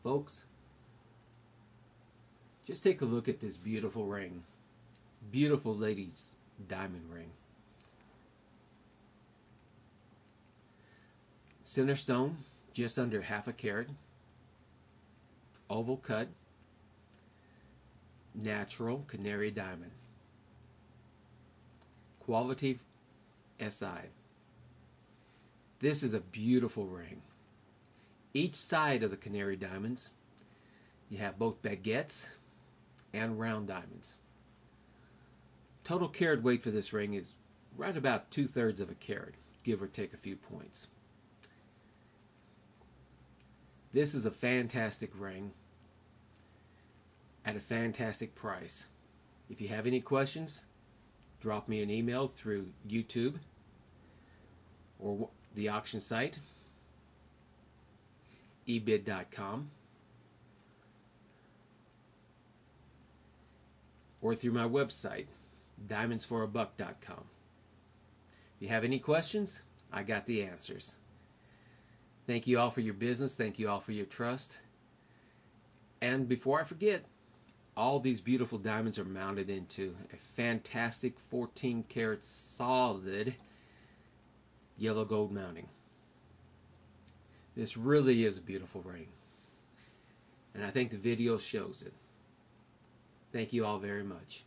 Folks, just take a look at this beautiful ring. Beautiful lady's diamond ring. Center stone, just under half a carat. Oval cut. Natural Canary diamond. Quality SI. This is a beautiful ring. Each side of the Canary diamonds, you have both baguettes and round diamonds. Total carat weight for this ring is right about 2/3 of a carat, give or take a few points. This is a fantastic ring at a fantastic price. If you have any questions, drop me an email through YouTube or the auction site, ebid.com, or through my website, diamondsforabuck.com. If you have any questions, I got the answers. Thank you all for your business. Thank you all for your trust. And before I forget, all these beautiful diamonds are mounted into a fantastic 14 karat solid yellow gold mounting. This really is a beautiful ring, and I think the video shows it. Thank you all very much.